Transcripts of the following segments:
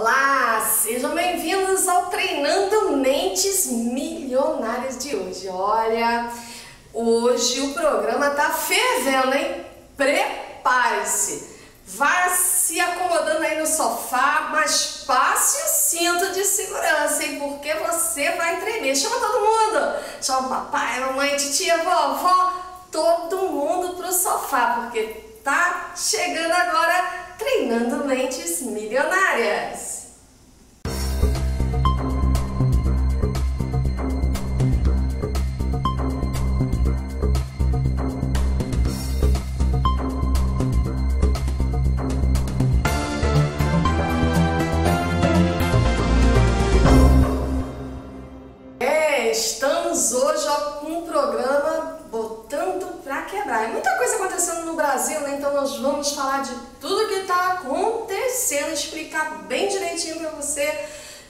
Olá, sejam bem-vindos ao Treinando Mentes Milionárias de hoje. Olha, hoje o programa tá fervendo, hein? Prepare-se! Vá se acomodando aí no sofá, mas passe o cinto de segurança, hein? Porque você vai tremer. Chama todo mundo! Chama papai, mamãe, titia, vovó, todo mundo pro sofá, porque tá chegando agora Treinando Mentes Milionárias. Estamos hoje com um programa botando pra quebrar. Muita coisa acontecendo no Brasil, né? Então nós vamos falar de tudo que tá acontecendo, explicar bem direitinho pra você,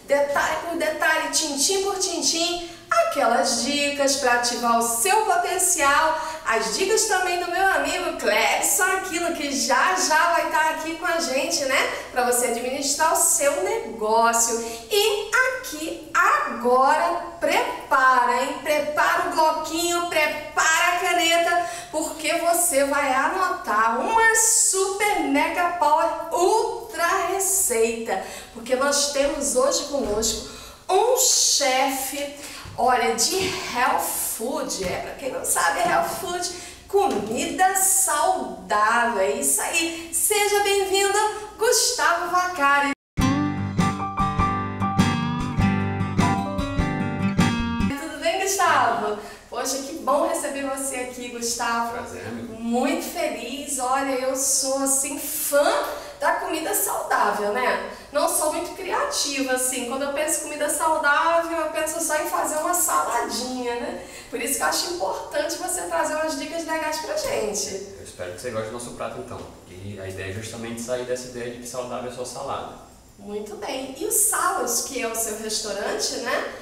detalhe por detalhe, tintim por tintim, aquelas dicas para ativar o seu potencial, as dicas também do meu amigo Clebson Aquino, que já vai estar aqui com a gente, né? Para você administrar o seu negócio. E aqui agora, prepara, hein? Prepara o bloquinho, prepara a caneta, porque você vai anotar uma super mega power ultra receita, porque nós temos hoje conosco um chefe, olha, de health food. Para quem não sabe, health food, comida saudável. É isso aí. Seja bem-vindo, Gustavo Vacari. Tudo bem, Gustavo? Poxa, que bom receber você aqui, Gustavo. Prazer, amigo. Muito feliz. Olha, eu sou assim fã da comida saudável, né? Não sou muito criativa, assim. Quando eu penso em comida saudável, eu penso só em fazer uma saladinha, né? Por isso que eu acho importante você trazer umas dicas legais pra gente. Eu espero que você goste do nosso prato, então. E a ideia é justamente sair dessa ideia de que saudável é só salada. Muito bem. E o Salos, que é o seu restaurante, né?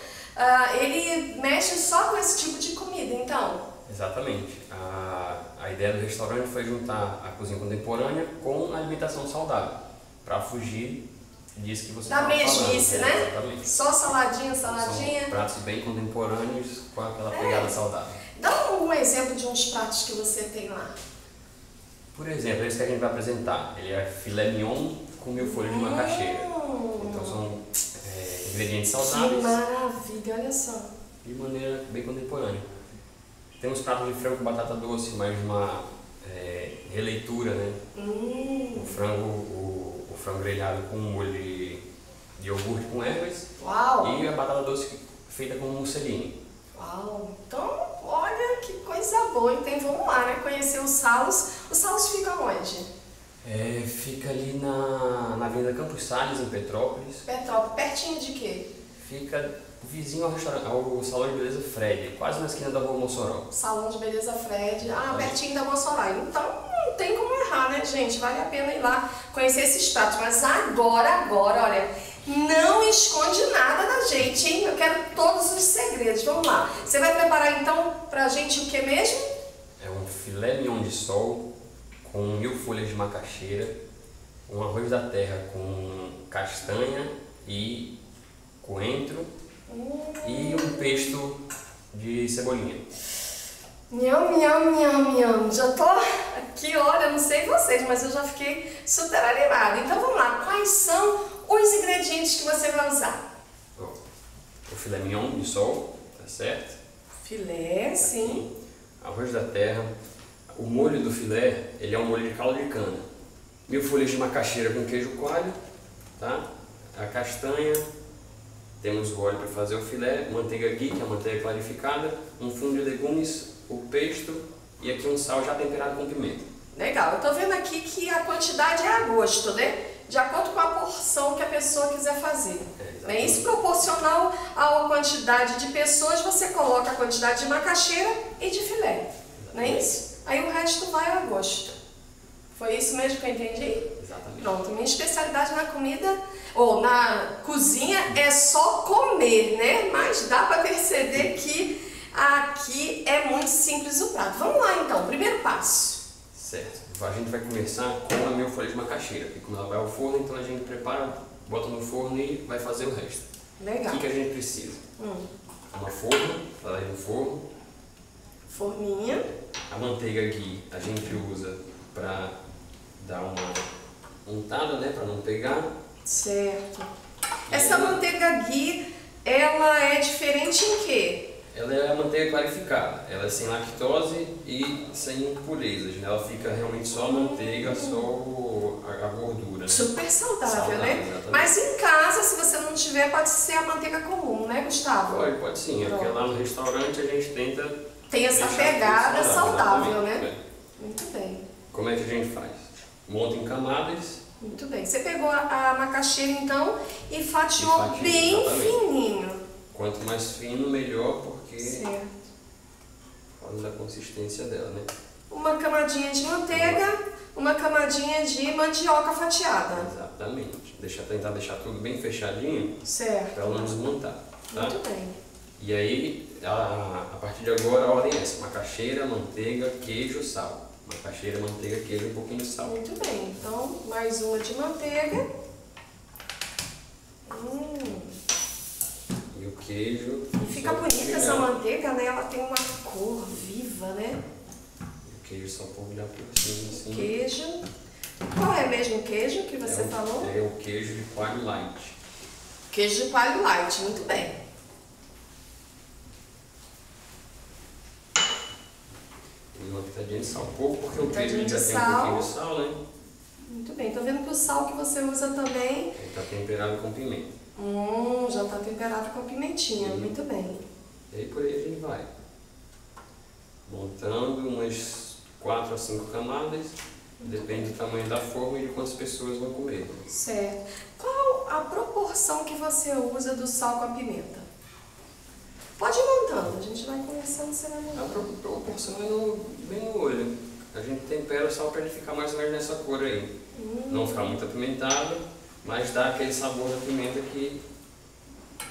Ele mexe só com esse tipo de comida, então? Exatamente. A ideia do restaurante foi juntar a cozinha contemporânea com a alimentação saudável, para fugir disso que você da mesmice, falando, né? Exatamente. Só saladinha. São pratos bem contemporâneos com aquela pegada saudável. Dá um exemplo de uns pratos que você tem lá. Por exemplo, esse que a gente vai apresentar, ele é filé mignon com mil-folhas de macaxeira. Então são ingredientes saudáveis. Que maravilha, olha só. De maneira bem contemporânea. Temos pratos de frango com batata doce, mais uma releitura, né? O frango grelhado com molho de iogurte com ervas. Uau! E a batata doce feita com musseline. Uau! Então, olha que coisa boa. Então vamos lá, né? Conhecer o Salos. O Salos fica onde? Fica ali na Avenida Campos Sales, em Petrópolis. Petrópolis. Pertinho de quê? Fica vizinho ao Salão de Beleza Fred, quase na esquina da Rua Mossoró. Salão de Beleza Fred. Pertinho da Mossoró. Então não tem como errar, né, gente? Vale a pena ir lá conhecer esses pratos. Mas agora, olha, não esconde nada da gente, hein? Eu quero todos os segredos. Vamos lá. Você vai preparar então pra gente o que mesmo? É um filé mignon de sol com 1000 folhas de macaxeira, um arroz da terra com castanha e coentro e um pesto de cebolinha. Nham. Já tô aqui, olha, não sei vocês, mas eu já fiquei super animada. Então vamos lá, quais são os ingredientes que você vai usar? O filé mignon de sol, tá certo? Filé, sim. Arroz da terra. O molho do filé, ele é um molho de caldo de cana. 1000 folhas de macaxeira com queijo coalho, tá? A castanha, temos o óleo para fazer o filé, manteiga ghee, que é a manteiga clarificada, um fundo de legumes, o pesto e aqui um sal já temperado com pimenta. Legal, eu tô vendo aqui que a quantidade é a gosto, né? De acordo com a porção que a pessoa quiser fazer. Né? Isso proporcional à quantidade de pessoas, você coloca a quantidade de macaxeira e de filé. Não é isso? Aí o resto vai a gosto. Foi isso mesmo que eu entendi? Exatamente. Pronto, minha especialidade na comida, ou na cozinha, é só comer, né? Mas dá para perceber que aqui é muito simples o prato. Vamos lá então, primeiro passo. Certo. A gente vai começar com a 1000 folhas de macaxeira, porque como ela vai ao forno, então a gente prepara bota no forno e vai fazer o resto. Legal. O que a gente precisa? Uma forma, ela aí no forno. Forminha. A manteiga ghee a gente usa para dar uma untada, né, para não pegar. Certo. Essa manteiga ghee, ela é diferente em quê? Ela é a manteiga clarificada, ela é sem lactose e sem impurezas, né? Ela fica realmente só a manteiga, só a gordura. Né? Super saudável, né? Exatamente. Mas em casa, se você não tiver, pode ser a manteiga comum, né, Gustavo? Pode sim. É porque lá no restaurante a gente tenta... Tem essa pegada saudável, né? É. Muito bem. Como é que a gente faz? Monta em camadas. Muito bem. Você pegou a macaxeira, então, e fatiou bem fininho. Quanto mais fino, melhor, porque... Certo. Fala da consistência dela, né? Uma camadinha de manteiga, uma camadinha de mandioca fatiada. Exatamente. Tentar deixar tudo bem fechadinho. Certo. Para ela não desmontar. Tá? Muito bem. E aí, a partir de agora, a ordem é essa. Macaxeira, manteiga, queijo, sal. Macaxeira, manteiga, queijo e um pouquinho de sal. Muito bem. Então, mais uma de manteiga. E o queijo... E fica bonita essa manteiga, né? Ela tem uma cor viva, né? O queijo só polvilhar por cima, assim. Queijo. Qual é mesmo o queijo que você falou? É o queijo de coalho light. Queijo de coalho light, muito bem. E uma pitadinha de sal, pouco, porque o queijo já tem um pouquinho de sal, né? Muito bem, tô vendo que o sal que você usa também... Ele está temperado com pimenta. Já está temperado com pimentinha, muito bem. E aí por aí a gente vai. Montando umas 4 a 5 camadas, depende do tamanho da forma e de quantas pessoas vão comer. Certo. Qual a proporção que você usa do sal com a pimenta? Pode ir montando, a gente vai começando, você vai montando. A proporção é bem no olho. A gente tempera o sal para ele ficar mais ou menos nessa cor aí. Não ficar muito apimentado, mas dá aquele sabor da pimenta que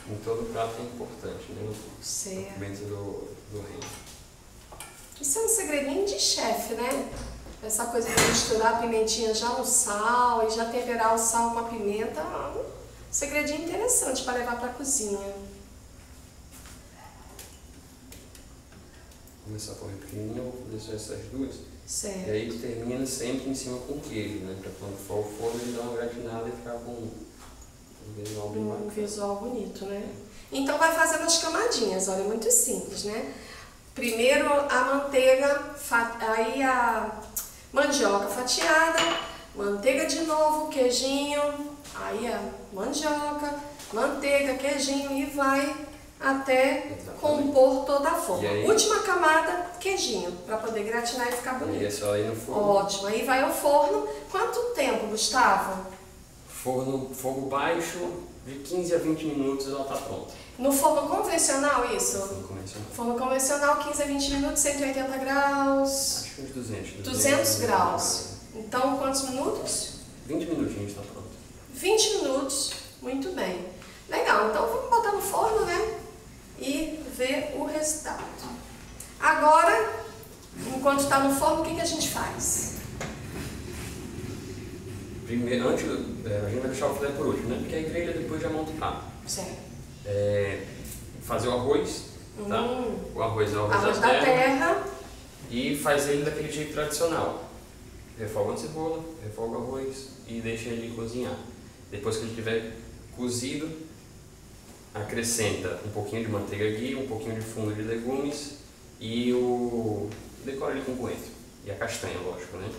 em todo prato é importante, né? Certo. A pimenta do reino. Isso é um segredinho de chefe, né? Essa coisa de misturar a pimentinha já no sal e já temperar o sal com a pimenta, um segredinho interessante para levar para a cozinha. Começar com a pequenininha, vou fazer só essas duas. Certo. E aí termina sempre em cima com queijo, né? Para quando for ao forno ele dar uma gratinada e ficar com um visual bem bacana. Um visual bonito, né? Então vai fazendo as camadinhas, olha, muito simples, né? Primeiro a manteiga, aí a mandioca fatiada, manteiga de novo, queijinho, aí a mandioca, manteiga, queijinho e vai até compor toda a forma. Última camada, queijinho, para poder gratinar e ficar bonito. E é só aí no forno. Ótimo, aí vai ao forno. Quanto tempo, Gustavo? Fogo baixo, de 15 a 20 minutos ela está pronta. No forno convencional isso? Forno convencional. Forno convencional, 15 a 20 minutos, 180 graus. Acho que uns 200. 200 graus. Então, quantos minutos? 20 minutinhos está pronto. 20 minutos, muito bem. Legal, então vamos botar no forno, né? E ver o resultado. Agora, enquanto está no forno, o que a gente faz? Primeiro, a gente vai deixar o filé por último, né? Porque a grelha depois já monta o prato. Certo. Fazer o arroz, tá? O arroz é o arroz da terra. E faz ele daquele jeito tradicional. Refoga a cebola, refoga o arroz e deixa ele cozinhar. Depois que ele estiver cozido, acrescenta um pouquinho de manteiga ghee, um pouquinho de fundo de legumes e decora ele com coentro. E a castanha, lógico, né?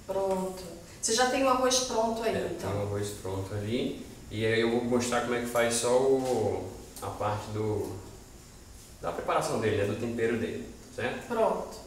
Pronto. Você já tem o arroz pronto aí, então? Tem o arroz pronto ali. E aí eu vou mostrar como é que faz só a parte da preparação dele, né? Do tempero dele, certo? Pronto.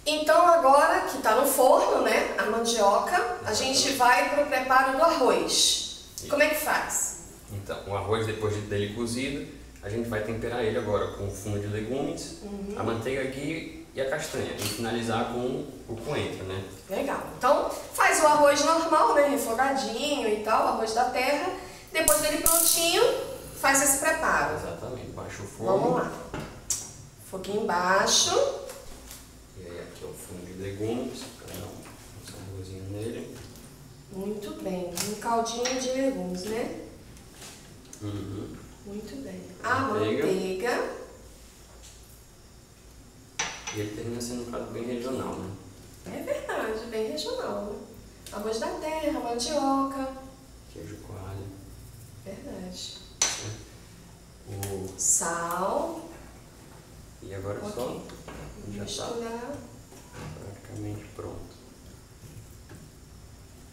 Então agora que está no forno, né? A mandioca, a gente vai para o preparo do arroz. Isso. Como é que faz? Então, o arroz, depois dele cozido, a gente vai temperar ele agora com o fundo de legumes, a manteiga ghee e a castanha. E finalizar com o coentro, né? Legal. Então, faz o arroz normal, né? Refogadinho e tal, arroz da terra. Depois dele prontinho, faz esse preparo. Exatamente. Baixa o fogo. Vamos lá. Foguinho baixo. E aí aqui é o fundo de legumes, para dar um saborzinho nele. Muito bem. Um caldinho de legumes, né? Muito bem. A manteiga. E ele termina sendo um prato bem regional, né? É verdade, bem regional. Né? Arroz da terra, mandioca. Queijo coalho. Verdade. O Sal. E agora só já está Misturar. praticamente pronto.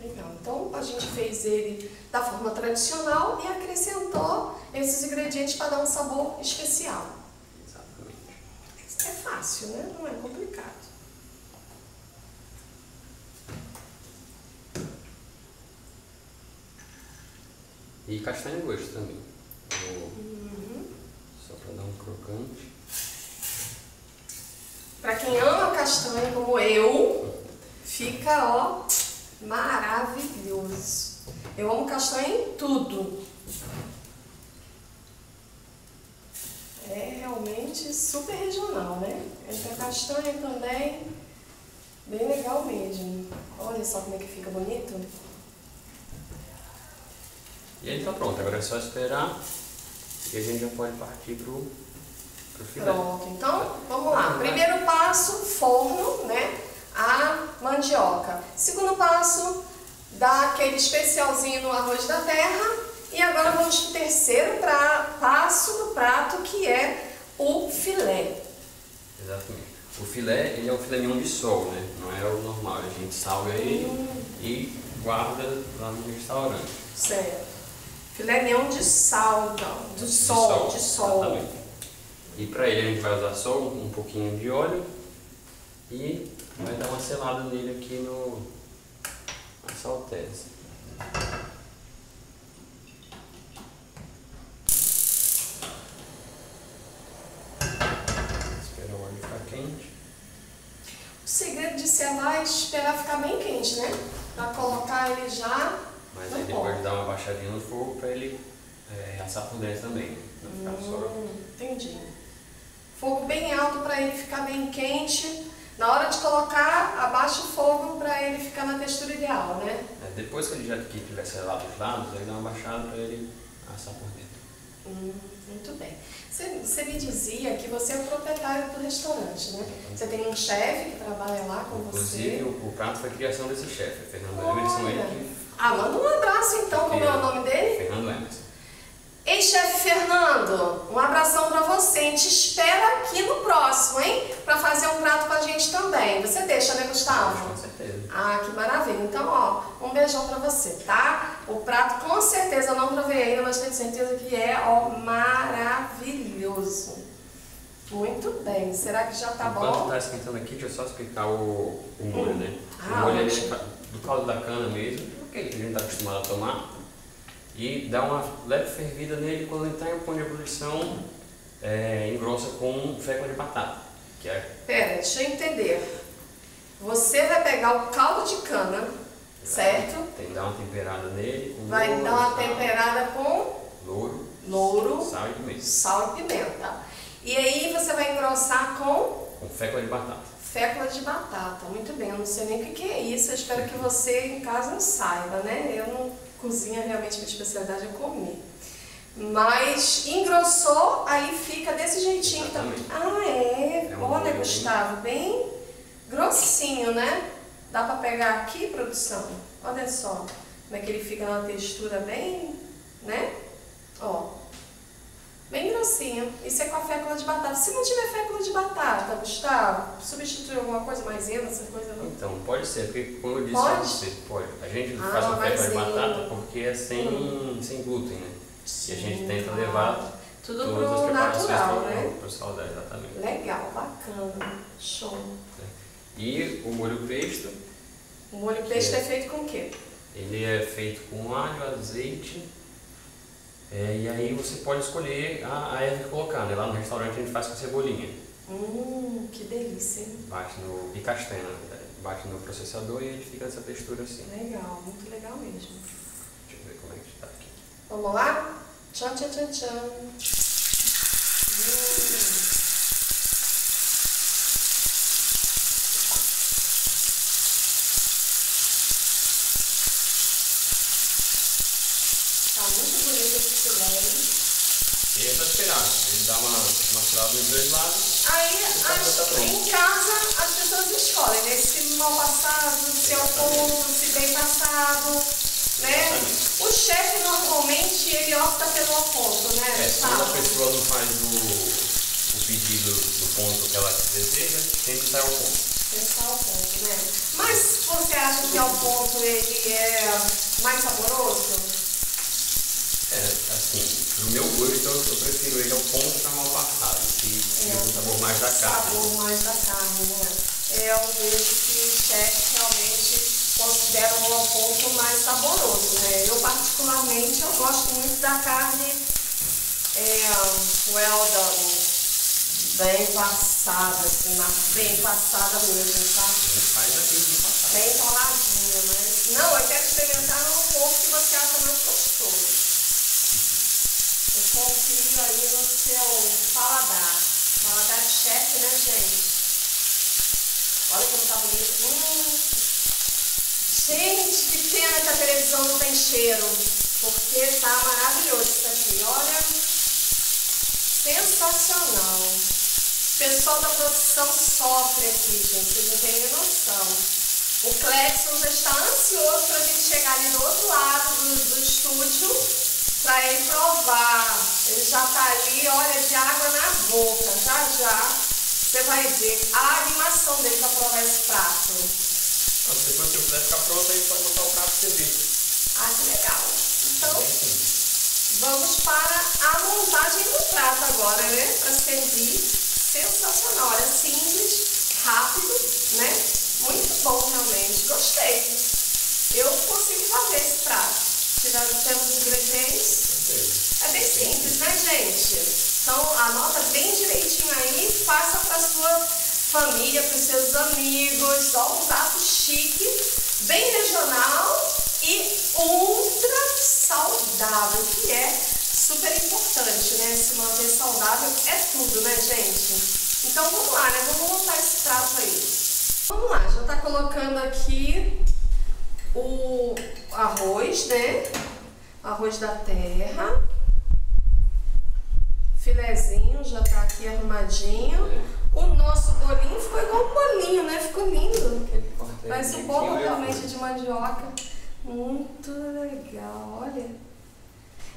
Legal. Então a gente fez ele da forma tradicional e acrescentou esses ingredientes para dar um sabor especial. Exatamente. É fácil, né? Não é complicado. E castanha de gosto também. Só para dar um crocante. Para quem ama castanha como eu, fica, ó, maravilhoso. Eu amo castanha em tudo. É realmente super regional, né? Entre a castanha também, bem legal mesmo. Olha só como é que fica bonito. E ele está pronto, agora é só esperar e a gente já pode partir pro filé. Pronto, então vamos lá. Primeiro passo, forno, né? A mandioca. Segundo passo, dar aquele especialzinho no arroz da terra. E agora vamos para o terceiro passo do prato, que é o filé. Exatamente. O filé, ele é um filé mignon de sol, né? Não é o normal. A gente salga ele e guarda lá no restaurante. Certo. Filé mignon de sal, então. De sol. Exatamente. E para ele a gente vai usar só um pouquinho de óleo e vai dar uma selada nele aqui na saltese. Espera o óleo ficar quente. O segredo de selar é esperar ficar bem quente, né? Para colocar ele já. Mas aí depois de dar uma baixadinha no fogo para ele assar por dentro também, né? Não ficar só. Entendi. Fogo bem alto para ele ficar bem quente. Na hora de colocar, abaixa o fogo para ele ficar na textura ideal, né? Depois que ele já tiver selado os lados, aí dá uma baixada para ele assar por dentro. Muito bem. Você me dizia que você é o proprietário do restaurante, né? Você tem um chefe que trabalha lá com Inclusive, você. o prato foi criação desse chefe, Fernando Emerson. Ele que... Manda um abraço então, como é o nome dele? Fernando Emerson. Ei, chefe Fernando, um abração pra você. A gente espera aqui no próximo, hein? Pra fazer um prato com a gente também. Você deixa, né, Gustavo? Com certeza. Que maravilha. Então, ó, um beijão pra você, tá? O prato, com certeza, eu não provei ainda, mas tenho certeza que é, ó, maravilhoso. Muito bem. Será que já tá bom? Enquanto tá esquentando aqui, deixa eu só explicar o molho, né? O molho ele é do caldo da cana mesmo, aquele que a gente tá acostumado a tomar. E dá uma leve fervida nele. Quando ele está em ponto de ebulição, engrossa com fécula de batata. Que é... Pera, deixa eu entender. Você vai pegar o caldo de cana, certo? Tem que dar uma temperada nele. Com vai louro, dar uma sal, temperada com louro, sal e pimenta. Sal e pimenta. E aí você vai engrossar com fécula de batata. Fécula de batata. Muito bem, eu não sei nem o que é isso. Eu espero que você em casa não saiba, né? Eu não... Cozinha, realmente, minha especialidade é comer. Mas engrossou, aí fica desse jeitinho. Exatamente. Olha, Gustavo, bem grossinho, né? Dá pra pegar aqui, produção? Olha só como é que ele fica numa textura bem, né? Ó, bem grossinho. Isso é com a fécula de batata. Se não tiver fécula de batata, Gustavo, substitui alguma coisa maisena, essa coisa não? Então, pode ser, porque como eu disse Pode? a você, pode. A gente faz uma fécula de batata porque é sem glúten, né? Sim, e a gente tenta levar tudo todas as pro preparações natural, né? para o saudável, exatamente. Legal, bacana, show. E o molho pesto. O molho pesto é feito com o quê? Ele é feito com alho, azeite. E aí você pode escolher a erva que colocar, né? Lá no restaurante a gente faz com cebolinha. Que delícia, hein? E castanha, na verdade. Bate no processador e ele fica nessa textura assim. Legal, muito legal mesmo. Deixa eu ver como é que está aqui. Vamos lá? Tchan, tchan, tchan, tchan. Tá muito bonito esse filé. E é só esperar. Ele dá uma furada nos dois lados. Aí, em casa, as pessoas escolhem, né? Se mal passado, se ao ponto, se bem passado, né? O chefe, normalmente, ele opta pelo ao ponto, né? Quando a pessoa não faz o pedido do ponto que ela deseja, sempre sai ao ponto. Sempre sai ao ponto, né? Mas você acha que ao ponto ele é mais saboroso? Assim, pro meu gosto eu prefiro ele ao ponto para mal passado, que é o sabor mais da carne. O sabor mais da carne, né? Eu vejo que o chefe realmente considera o ao ponto mais saboroso, né? Eu particularmente, eu gosto muito da carne well done, bem passada, assim, bem passada mesmo, tá? Faz aqui bem passado. Bem enroladinha, mas... Não, eu quero experimentar no ponto que você acha mais gostoso. Eu confio aí no seu paladar. Paladar de chefe, né, gente? Olha como tá bonito. Gente, que pena que a televisão não tem cheiro. Porque tá maravilhoso isso aqui. Olha. Sensacional. O pessoal da produção sofre aqui, gente. Vocês não têm nem noção. O Clexon já está ansioso pra gente chegar ali do outro lado do estúdio para ele provar. Ele já tá ali, olha, de água na boca. Já você vai ver a animação dele para provar esse prato. Depois que o filé ficar pronto, aí pode montar o prato e servir. Que legal. Então, vamos para a montagem do prato agora, né? Para servir. Sensacional. Olha, simples, rápido, né? Muito bom, realmente. Gostei. Eu consigo fazer esse prato. Temos os ingredientes. É bem simples, né, gente? Então, anota bem direitinho aí, faça para sua família, para os seus amigos. Ó, um prato chique, bem regional e ultra saudável, que é super importante, né? Se manter saudável é tudo, né, gente? Então, vamos lá, né? Vamos montar esse prato aí. Vamos lá, já tá colocando aqui o arroz, né? Arroz da terra. Filezinho já tá aqui arrumadinho. O nosso bolinho ficou igual um bolinho, né? Ficou lindo. Parece um bolo realmente de mandioca. Muito legal, olha.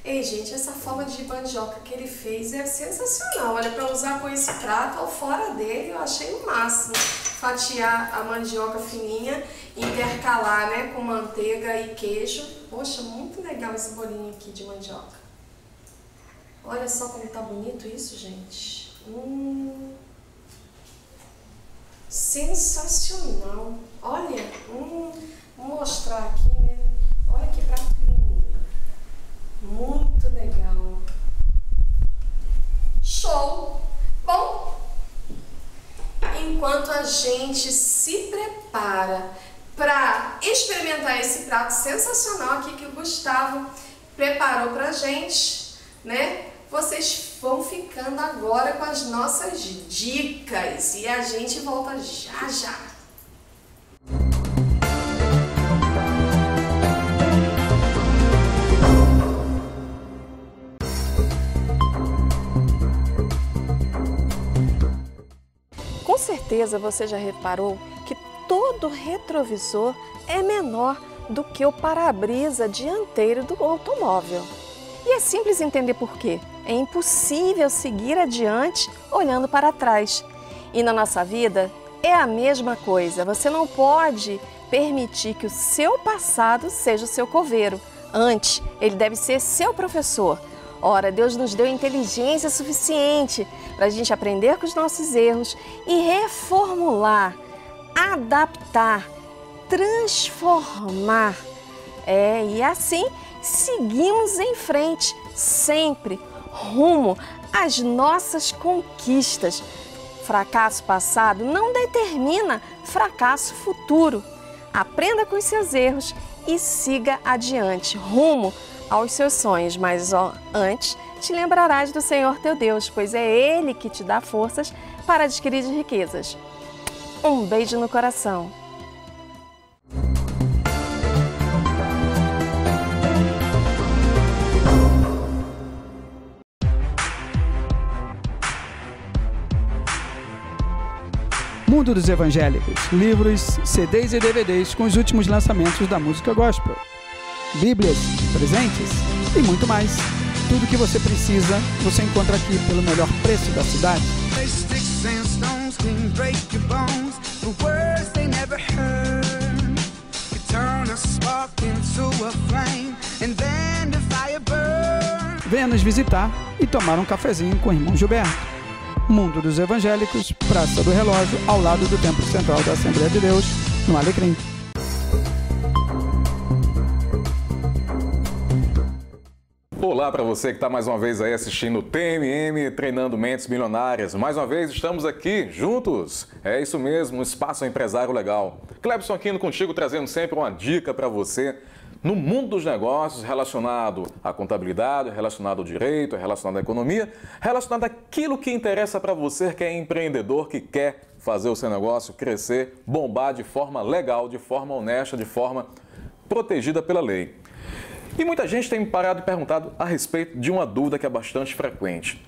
Ei, gente, essa forma de mandioca que ele fez é sensacional. Olha, para usar com esse prato ou fora dele, eu achei o máximo. Fatiar a mandioca fininha, intercalar, né, com manteiga e queijo. Poxa, muito legal esse bolinho aqui de mandioca. Olha só como tá bonito isso, gente. Sensacional. Olha, vou mostrar aqui, né? Olha que prato lindo. Muito legal. Show! Bom, enquanto a gente se prepara para experimentar esse prato sensacional aqui que o Gustavo preparou pra gente, né? Vocês vão ficando agora com as nossas dicas e a gente volta já já. Com certeza você já reparou que todo retrovisor é menor do que o para-brisa dianteiro do automóvel. E é simples entender por quê. É impossível seguir adiante olhando para trás. E na nossa vida é a mesma coisa. Você não pode permitir que o seu passado seja o seu coveiro. Antes, ele deve ser seu professor. Ora, Deus nos deu inteligência suficiente para a gente aprender com os nossos erros e reformular, adaptar, transformar. E assim seguimos em frente, sempre rumo às nossas conquistas. Fracasso passado não determina fracasso futuro. Aprenda com os seus erros e siga adiante, rumo aos seus sonhos. Mas antes, te lembrarás do Senhor teu Deus, pois é Ele que te dá forças para adquirir riquezas. Um beijo no coração. Mundo dos Evangélicos, livros, CDs e DVDs com os últimos lançamentos da música gospel. Bíblias, presentes e muito mais. Tudo que você precisa, você encontra aqui pelo melhor preço da cidade. Venha nos visitar e tomar um cafezinho com o irmão Gilberto. Mundo dos Evangélicos, Praça do Relógio, ao lado do Templo Central da Assembleia de Deus, no Alecrim. Olá para você que está mais uma vez aí assistindo o TMM Treinando Mentes Milionárias. Mais uma vez estamos aqui juntos. É isso mesmo, um espaço empresário legal. Clebson Aquino contigo, trazendo sempre uma dica para você no mundo dos negócios relacionado à contabilidade, relacionado ao direito, relacionado à economia, relacionado àquilo que interessa para você que é empreendedor, que quer fazer o seu negócio crescer, bombar de forma legal, de forma honesta, de forma protegida pela lei. E muita gente tem me parado e perguntado a respeito de uma dúvida que é bastante frequente.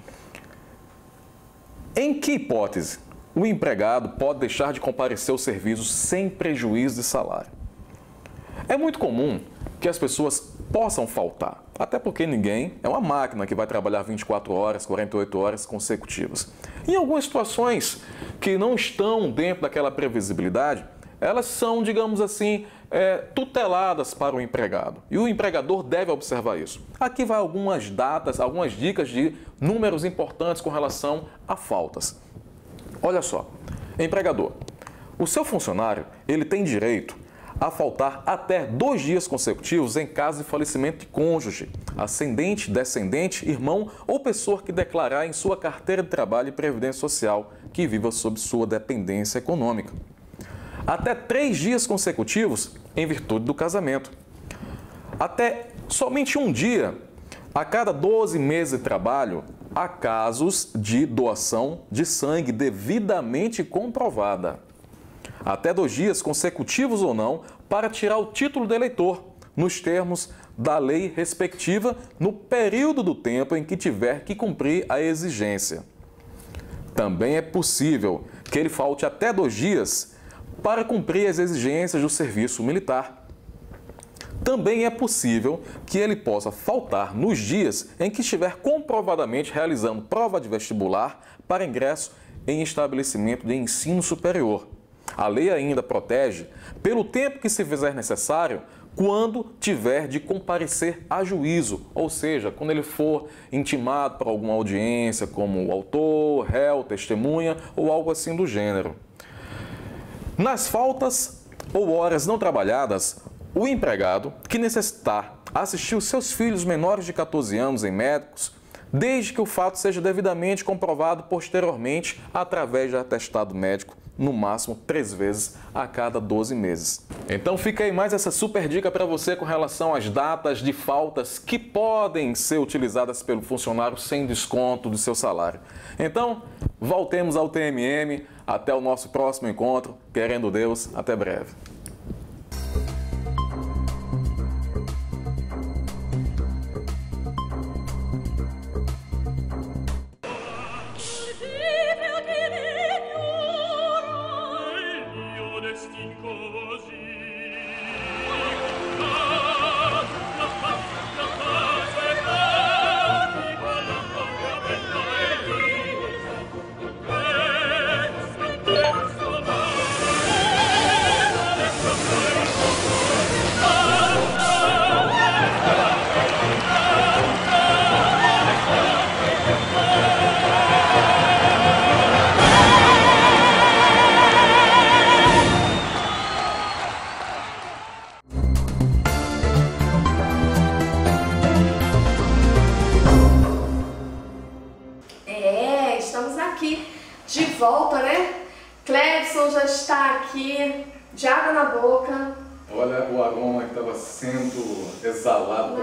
Em que hipótese o empregado pode deixar de comparecer ao serviço sem prejuízo de salário? É muito comum que as pessoas possam faltar, até porque ninguém é uma máquina que vai trabalhar 24 horas, 48 horas consecutivas. Em algumas situações que não estão dentro daquela previsibilidade, elas são, digamos assim, tuteladas para o empregado. E o empregador deve observar isso. Aqui vai algumas datas, algumas dicas de números importantes com relação a faltas. Olha só, empregador, o seu funcionário, ele tem direito a faltar até 2 dias consecutivos em caso de falecimento de cônjuge, ascendente, descendente, irmão ou pessoa que declarar em sua carteira de trabalho e previdência social que viva sob sua dependência econômica. Até 3 dias consecutivos em virtude do casamento. Até somente 1 dia a cada 12 meses de trabalho há casos de doação de sangue devidamente comprovada. Até 2 dias consecutivos ou não para tirar o título de eleitor, nos termos da lei respectiva, no período do tempo em que tiver que cumprir a exigência. Também é possível que ele falte até 2 dias para cumprir as exigências do serviço militar. Também é possível que ele possa faltar nos dias em que estiver comprovadamente realizando prova de vestibular para ingresso em estabelecimento de ensino superior. A lei ainda protege pelo tempo que se fizer necessário quando tiver de comparecer a juízo, ou seja, quando ele for intimado para alguma audiência, como autor, réu, testemunha ou algo assim do gênero. Nas faltas ou horas não trabalhadas, o empregado que necessitar assistir os seus filhos menores de 14 anos em médicos, desde que o fato seja devidamente comprovado posteriormente através de atestado médico, no máximo 3 vezes a cada 12 meses. Então fica aí mais essa super dica para você com relação às datas de faltas que podem ser utilizadas pelo funcionário sem desconto do seu salário. Então, voltemos ao TMM, até o nosso próximo encontro, querendo Deus, até breve. De volta, né? Clebson já está aqui, de água na boca. Olha o aroma que estava sendo exalado.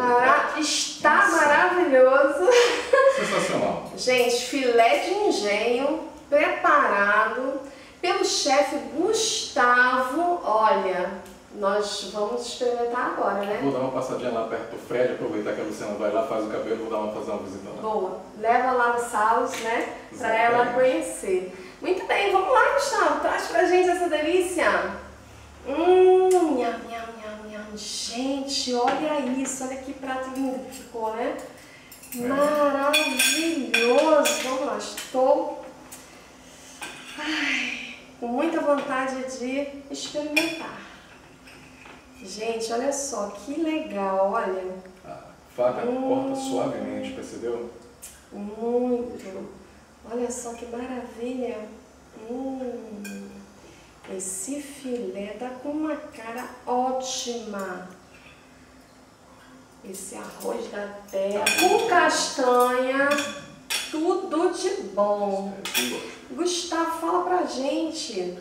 Está maravilhoso. Sensacional. Gente, filé de engenho preparado pelo chefe Gustavo. Olha, Nós vamos experimentar agora, né? Vou dar uma passadinha lá perto do Fred, aproveitar que a Luciana vai lá, faz o cabelo, vou fazer uma visita lá. Boa. Leva lá no Salos, né? Pra ela conhecer. Muito bem, vamos lá, Gustavo. Traz pra gente essa delícia. Nham, nham, nham, nham. Gente, olha isso. Olha que prato lindo que ficou, né? Maravilhoso. Vamos lá, estou com muita vontade de experimentar. Gente, olha só, que legal, olha. A faca corta suavemente, percebeu? Muito. Olha só que maravilha. Esse filé tá com uma cara ótima. Esse arroz da terra com castanha, tudo de bom. Gustavo, fala pra gente,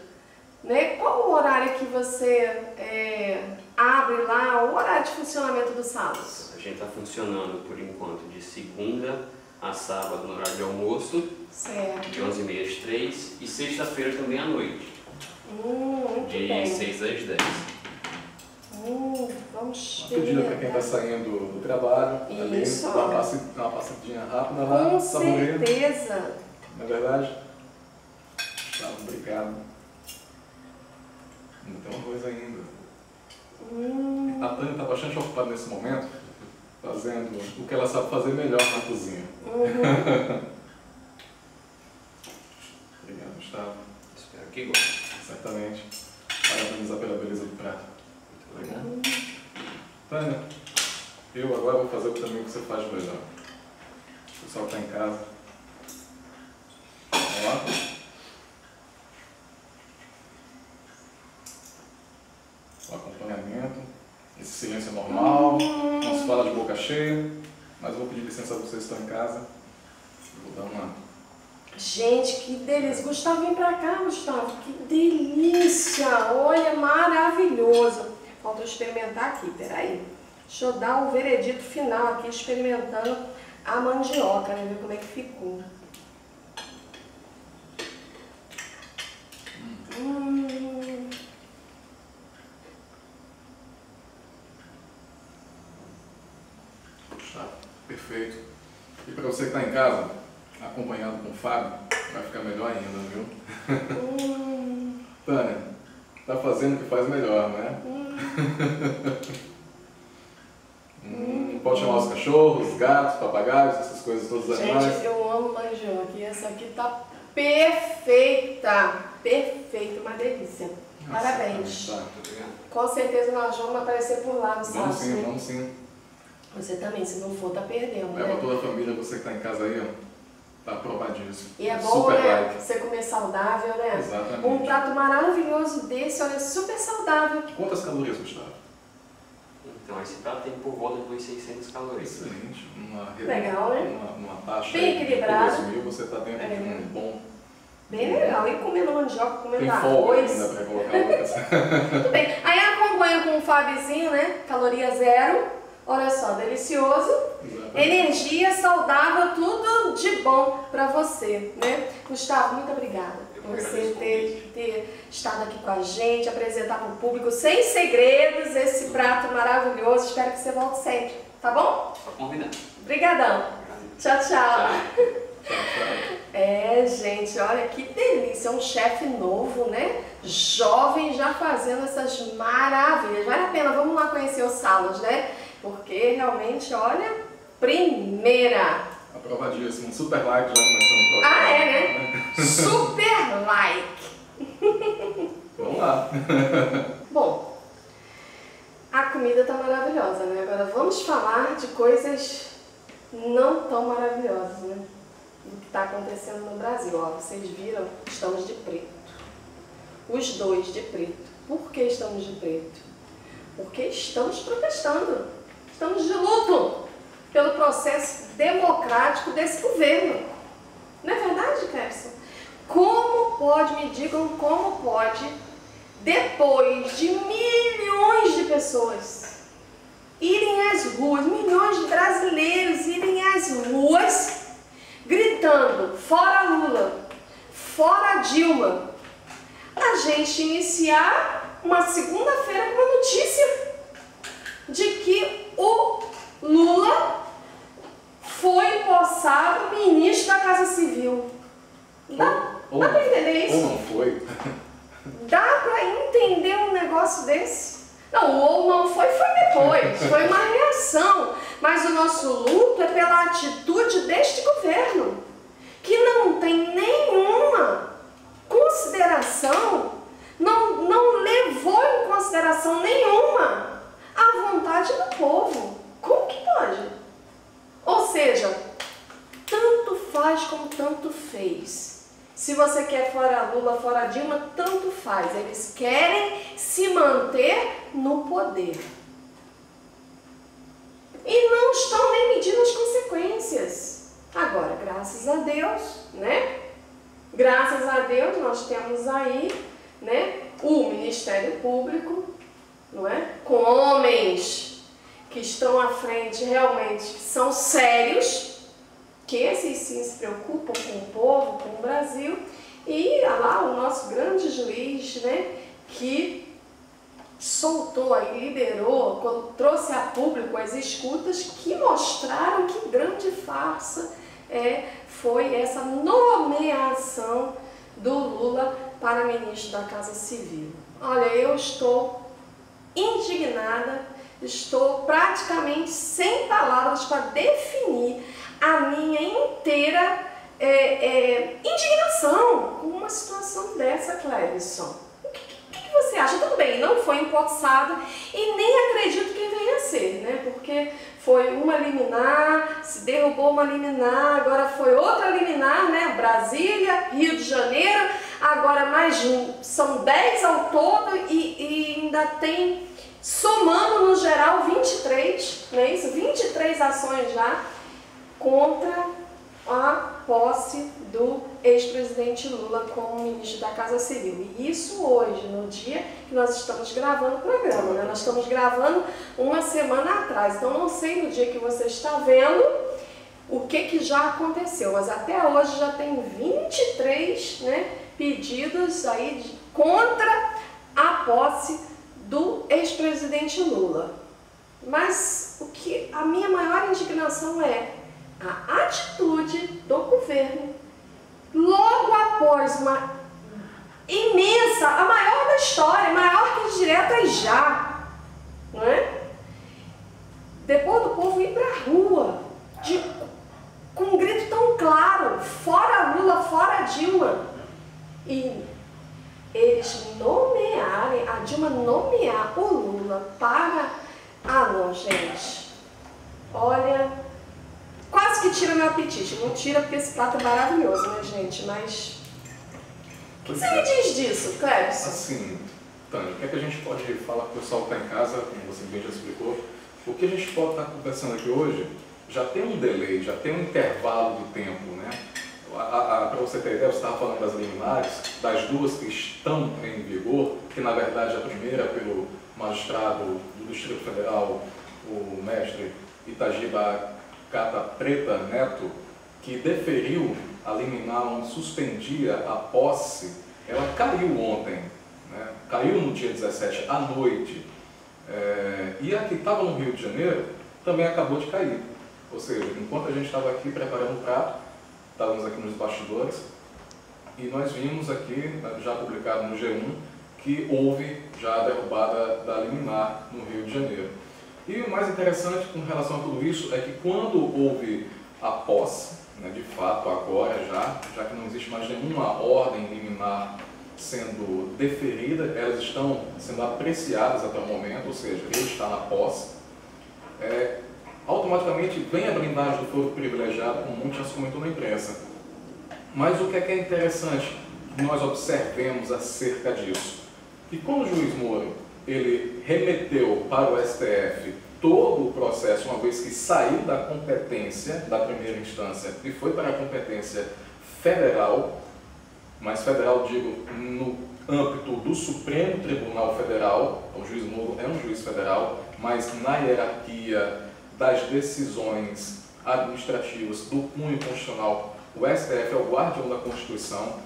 né? Qual o horário que você abre lá, o horário de funcionamento do Salos? A gente está funcionando por enquanto de segunda a sábado no horário de almoço, Certo. de 11h30 às 3h e sexta-feira também à noite, Muito de bem. 6 às 10. Vamos Pedida para quem está saindo do trabalho, Isso. ali, uma passadinha rápida lá, Com saboreia. certeza. Não é verdade? Tá, obrigado. Não tem uma coisa ainda. A Tânia está bastante ocupada nesse momento, fazendo o que ela sabe fazer melhor na cozinha. Obrigado, Gustavo. Espero que goste. Certamente. Parabenizar pela beleza do prato. Muito legal. Tânia, eu agora vou fazer também o que você faz de melhor. O pessoal que está em casa. Vamos lá? O acompanhamento. Esse silêncio é normal. Não se fala de boca cheia. Mas eu vou pedir licença a vocês que estão em casa. Vou dar uma... Gente, que delícia. Gustavo, vem pra cá, Gustavo. Que delícia. Olha, maravilhoso. Falta eu experimentar aqui, peraí. Deixa eu dar o veredito final aqui, experimentando a mandioca, né? Ver como é que ficou. Tá, perfeito. E para você que está em casa, acompanhado com o Fábio, vai ficar melhor ainda, viu? Tânia, tá fazendo o que faz melhor, né? Pode chamar os cachorros, os gatos, papagaios, essas coisas, todos os animais. Gente, eu amo mandioca e essa aqui tá perfeita. Perfeita, uma delícia. Parabéns. Tá. Muito obrigado. Com certeza nós vamos aparecer por lá no sábado. Vamos sim, vamos sim. Você também, se não for, tá perdendo, Leva né? toda a família, você que está em casa aí, ó. Tá aprovadíssimo. E é bom, Super né? like. Você comer saudável, né? Exatamente. Um prato maravilhoso desse, olha, super saudável. Quantas calorias, Gustavo? Então, esse prato tem por volta de umas 600 calorias. Excelente. Legal, né? Uma taxa Bem aí de equilibrado. 2.000, você está dentro de um bom... Bem legal. E comendo mandioca, comendo Tem folga arroz. ainda para colocar outras. Muito bem. Aí acompanho com um Fabizinho, né? Caloria zero. Olha só, delicioso. Exatamente. Energia, saudável, tudo de bom pra você, né? Gustavo, muito obrigada por você ter estado aqui com a gente, apresentar para o público, sem segredos, esse prato maravilhoso. Espero que você volte sempre, tá bom? Só convidar. Obrigadão. Tchau, tchau. Tchau, tchau. É, gente, olha que delícia. É um chefe novo, né? Jovem, já fazendo essas maravilhas. Vale a pena, vamos lá conhecer os Salos, né? Porque realmente, olha, primeira. Aprovadíssimo. Um super like já começando o programa. Ah, é, né? Super like. Vamos lá. Bom, a comida tá maravilhosa, né? Agora vamos falar de coisas não tão maravilhosas, né? Do que está acontecendo no Brasil. Ó, vocês viram? Estamos de preto. Os dois de preto. Por que estamos de preto? Porque estamos protestando. Estamos de luto pelo processo democrático desse governo. Não é verdade, Clebson? Como pode, me digam como pode, depois de milhões de pessoas irem às ruas, milhões de brasileiros irem às ruas gritando, fora Lula, fora Dilma, a gente iniciar uma segunda-feira com uma notícia de que o Lula foi empossado ministro da Casa Civil. Dá para entender isso? Ou não foi? Dá para entender um negócio desse? Não, ou não foi depois, foi uma reação. Mas o nosso luto é pela atitude deste governo, que não tem nenhuma consideração, não levou em consideração nenhuma a vontade do povo. Como que pode? Ou seja, tanto faz como tanto fez. Se você quer fora Lula, fora Dilma, tanto faz. Eles querem se manter no poder. E não estão nem medindo as consequências. Agora, graças a Deus, né? Graças a Deus, nós temos aí, né, o Ministério Público, não é? Com homens que estão à frente realmente, que são sérios, que esses sim se preocupam com o povo, com o Brasil, e lá o nosso grande juiz, né, que soltou aí, liberou, quando trouxe a público as escutas que mostraram que grande farsa foi essa nomeação do Lula para ministro da Casa Civil. Olha, eu estou indignada, estou praticamente sem palavras para definir a minha inteira indignação com uma situação dessa, Clébison. O que você acha? Tudo bem, não foi empossada e nem acredito que venha a ser, né? Porque foi uma liminar, se derrubou uma liminar, agora foi outra liminar, né? Brasília, Rio de Janeiro, agora são 10 ao todo e ainda tem, somando no geral, 23, não é isso? 23 ações já contra a posse do ex-presidente Lula como ministro da Casa Civil. E isso hoje, no dia que nós estamos gravando o programa, né? Nós estamos gravando uma semana atrás, então não sei no dia que você está vendo o que já aconteceu, mas até hoje já tem 23, né, pedidos aí contra a posse do ex-presidente Lula. Mas o que a minha maior indignação é a atitude do governo, logo após uma imensa, a maior da história, maior que as diretas já, não é? Depois do povo ir para a rua, com um grito tão claro, fora Lula, fora Dilma, e eles nomearem, a Dilma nomear o Lula para... Ah não, gente, olha... Quase que tira meu apetite. Não tira porque esse prato é maravilhoso, né, gente? Mas... O que você me diz disso, Clébison? Assim, Tânia, o que é que a gente pode falar para o pessoal que está em casa, como você bem já explicou? O que a gente pode estar conversando aqui hoje já tem um delay, já tem um intervalo de tempo, né? Para você ter ideia, você estava falando das liminares, das duas que estão em vigor, que na verdade a primeira pelo magistrado do Distrito Federal, o mestre Itagiba Cata Preta Neto, que deferiu a liminar onde suspendia a posse, ela caiu ontem, né? Caiu no dia 17 à noite, e a que estava no Rio de Janeiro também acabou de cair. Ou seja, enquanto a gente estava aqui preparando o prato, estávamos aqui nos bastidores, e nós vimos aqui, já publicado no G1, que houve já a derrubada da liminar no Rio de Janeiro. E o mais interessante com relação a tudo isso é que quando houve a posse, né, de fato agora já que não existe mais nenhuma ordem liminar sendo deferida, elas estão sendo apreciadas até o momento, ou seja, ele está na posse, automaticamente vem a blindagem do foro privilegiado, como muito já se comentou na imprensa. Mas o que é interessante que nós observemos acerca disso? Que quando o juiz Moro ele remeteu para o STF todo o processo, uma vez que saiu da competência da primeira instância e foi para a competência federal, mas federal digo no âmbito do Supremo Tribunal Federal, o juiz Moro é um juiz federal, mas na hierarquia das decisões administrativas do cunho constitucional, o STF é o guardião da Constituição,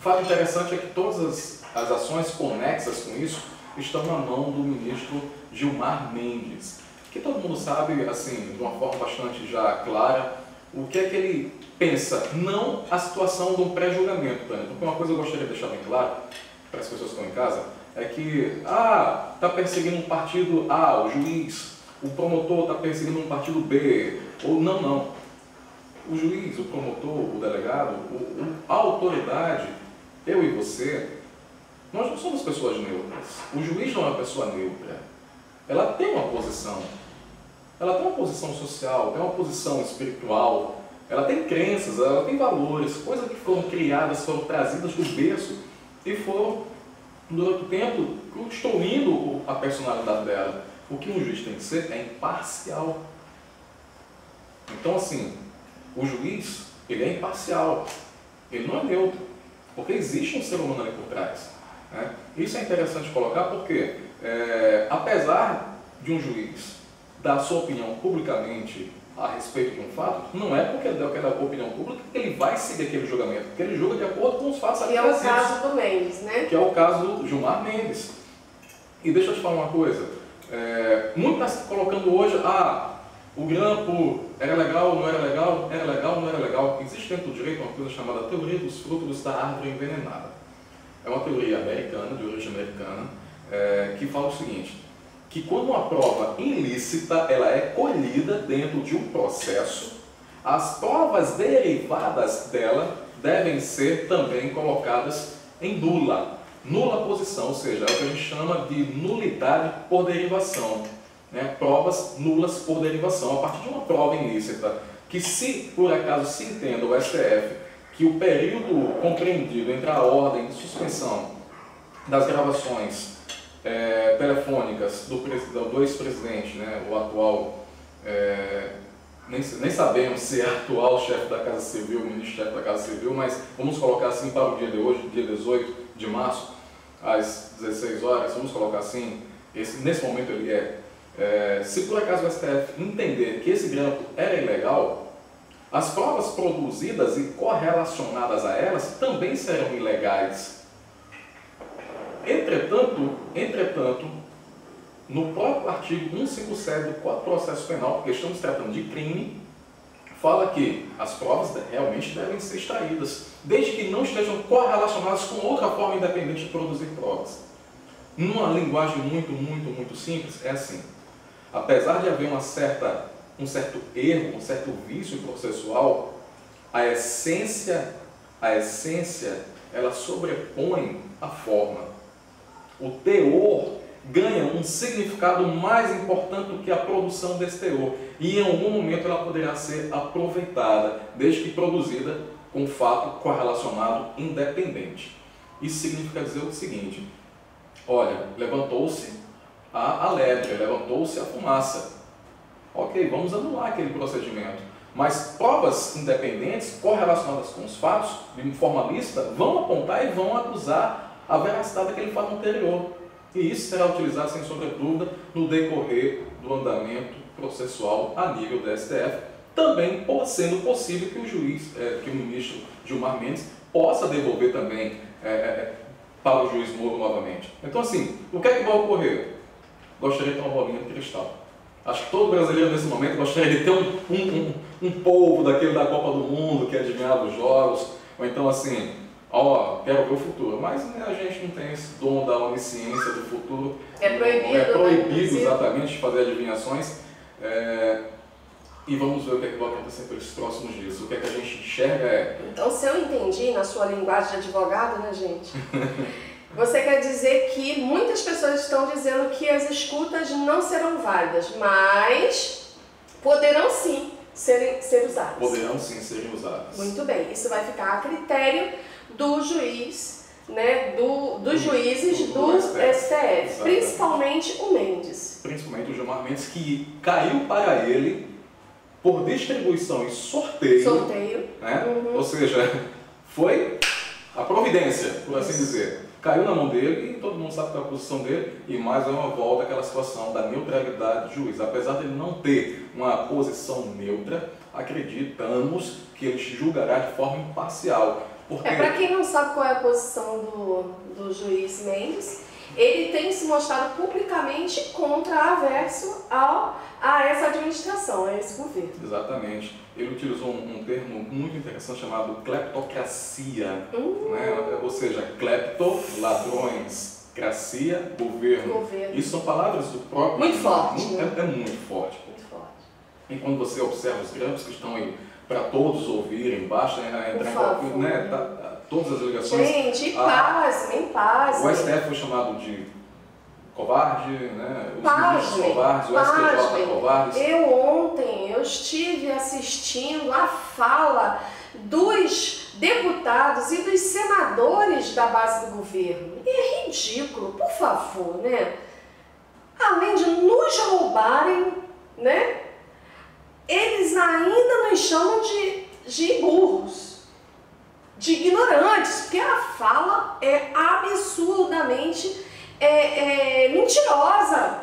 fato interessante é que todas as ações conexas com isso estão na mão do ministro Gilmar Mendes, que todo mundo sabe, assim, de uma forma bastante já clara, o que é que ele pensa, não a situação de um pré-julgamento, Tânia. Porque uma coisa eu gostaria de deixar bem claro para as pessoas que estão em casa, é que, está perseguindo um partido A, o juiz, o promotor está perseguindo um partido B, ou não. O juiz, o promotor, o delegado, a autoridade, eu e você, nós não somos pessoas neutras. O juiz não é uma pessoa neutra. Ela tem uma posição. Ela tem uma posição social, tem uma posição espiritual, ela tem crenças, ela tem valores, coisas que foram criadas, foram trazidas do berço e foram, durante o tempo, construindo a personalidade dela. O que um juiz tem que ser é imparcial. Então, assim, o juiz, ele é imparcial, ele não é neutro, porque existe um ser humano ali por trás. Né? Isso é interessante colocar porque, apesar de um juiz dar sua opinião publicamente a respeito de um fato, não é porque ele deu aquela opinião pública que ele vai seguir aquele julgamento, porque ele julga de acordo com os fatos ali. Que é o caso do Mendes, né? Que é o caso do Gilmar Mendes. E deixa eu te falar uma coisa, muito está se colocando hoje, o grampo era legal, não era legal, era legal, não era legal. Existe dentro do direito uma coisa chamada teoria dos frutos da árvore envenenada. É uma teoria americana, de origem americana, que fala o seguinte, que quando uma prova ilícita ela é colhida dentro de um processo, as provas derivadas dela devem ser também colocadas em nula posição, ou seja, é o que a gente chama de nulidade por derivação, né? Provas nulas por derivação. A partir de uma prova ilícita, que se por acaso se entenda o STF que o período compreendido entre a ordem de suspensão das gravações telefônicas do ex-presidente, né, o atual, nem sabemos se é atual chefe da Casa Civil, ministro-chefe da Casa Civil, mas vamos colocar assim para o dia de hoje, dia 18 de março, às 16 horas, vamos colocar assim, nesse momento ele se por acaso o STF entender que esse grampo era ilegal, as provas produzidas e correlacionadas a elas também serão ilegais. Entretanto, no próprio artigo 157 do Código de Processo Penal, porque estamos tratando de crime, fala que as provas realmente devem ser extraídas, desde que não estejam correlacionadas com outra forma independente de produzir provas. Numa linguagem muito simples, é assim. Apesar de haver um certo erro, um certo vício processual, a essência, ela sobrepõe a forma. O teor ganha um significado mais importante do que a produção desse teor. E em algum momento ela poderá ser aproveitada, desde que produzida com fato correlacionado independente. Isso significa dizer o seguinte, olha, levantou-se a lebre, levantou-se a fumaça. Ok, vamos anular aquele procedimento. Mas provas independentes, correlacionadas com os fatos, de forma lícita, vão apontar e vão acusar a veracidade daquele fato anterior. E isso será utilizado, sem sombra de dúvida, no decorrer do andamento processual a nível do STF, também sendo possível que o juiz, que o ministro Gilmar Mendes, possa devolver também para o juiz Moro novamente. Então, assim, o que é que vai ocorrer? Gostaria de ter uma bolinha de cristal. Acho que todo brasileiro, nesse momento, gostaria de ter um polvo daquele da Copa do Mundo, que adivinhava os jogos, ou então, assim, quero ver o futuro. Mas a gente não tem esse dom da onisciência do futuro. É proibido. É proibido, exatamente, de fazer adivinhações. E vamos ver o que é que vai acontecer pelos próximos dias. O que é que a gente enxerga Então, se eu entendi na sua linguagem de advogado, né, gente? Você quer dizer que muitas pessoas estão dizendo que as escutas não serão válidas, mas poderão sim ser usadas. Poderão sim serem usadas. Muito bem, isso vai ficar a critério do juiz, né, dos juízes do STF, principalmente o Mendes. Principalmente o Gilmar Mendes, que caiu para ele por distribuição e sorteio. Né? Uhum. Ou seja, foi a providência, por assim dizer. Caiu na mão dele e todo mundo sabe qual é a posição dele, e mais uma volta àquela situação da neutralidade do juiz. Apesar de ele não ter uma posição neutra, acreditamos que ele julgará de forma imparcial, Porque... Para quem não sabe qual é a posição do juiz Mendes, ele tem se mostrado publicamente averso a essa administração, a esse governo. Exatamente. Ele utilizou um termo muito interessante chamado cleptocracia, né? Ou seja, clepto, ladrões, cracia, governo. Isso são palavras do próprio... Muito forte. É muito forte. Muito forte. E quando você observa os grampos que estão aí para todos ouvirem, basta entrar em qualquer... Né, todas as ligações... Gente, em paz. O STF foi chamado de covarde, né? Os Pasmem, ministros covardes, o STJ covardes. Eu estive assistindo a fala dos deputados e dos senadores da base do governo. E é ridículo, por favor, né? Além de nos roubarem, né? Eles ainda nos chamam de burros, de ignorantes, porque a fala é absurdamente mentirosa.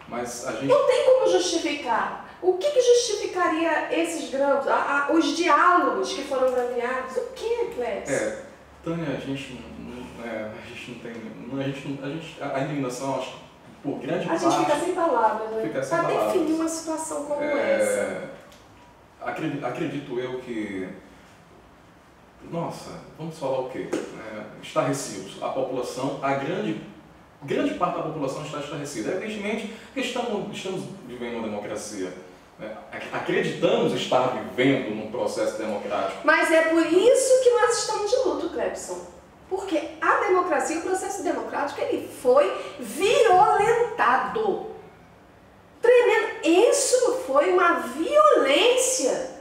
Mas a gente... Não tem como justificar. O que justificaria esses grampos, os diálogos que foram grampeados? O que, Clécio? Tânia, a gente não tem... A indignação, acho que por grande parte... A gente fica sem palavras, né? Fica sem Para palavras. definir uma situação como essa. Acredito eu que... Nossa, vamos falar o quê? Estarrecidos. A população, grande parte da população está estarrecida. Evidentemente que estamos vivendo uma democracia. Acreditamos estar vivendo num processo democrático. Mas é por isso que nós estamos de luto, Clepson. Porque a democracia, o processo democrático, ele foi violentado. Tremendo. Isso foi uma violência.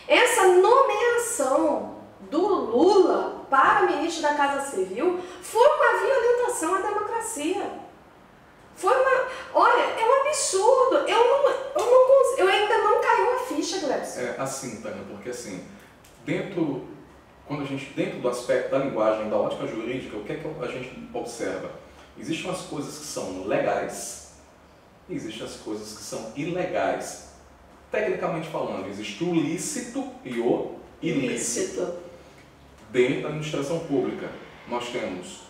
Essa nomeação do Lula para ministro da Casa Civil foi uma violentação à democracia. Olha, é um absurdo. Eu ainda não caiu a ficha, Clepson. Assim, Tânia, porque assim, dentro do aspecto da linguagem, da ótica jurídica, o que é que a gente observa? Existem as coisas que são legais e existem as coisas que são ilegais. Tecnicamente falando, existe o lícito e o ilícito. Dentro da administração pública, nós temos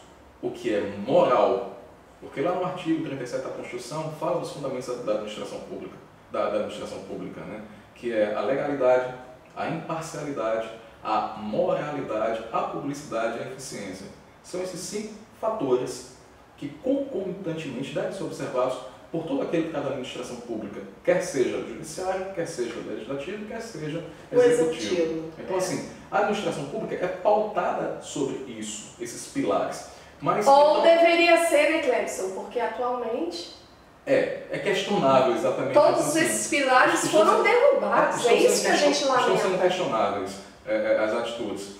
o que é moral, porque lá no artigo 37 da Constituição fala dos fundamentos da administração pública, né? Que é a legalidade, a imparcialidade, a moralidade, a publicidade e a eficiência. São esses 5 fatores que concomitantemente devem ser observados por todo aquele que está na administração pública, quer seja o judiciário, quer seja o legislativo, quer seja o executivo. Então, assim, a administração pública é pautada sobre isso, esses pilares. Mas, Ou deveria ser, né, Clepson? Porque atualmente... É questionável exatamente. Todos esses pilares foram derrubados. É isso que a gente lamenta. Estão sendo questionáveis as atitudes.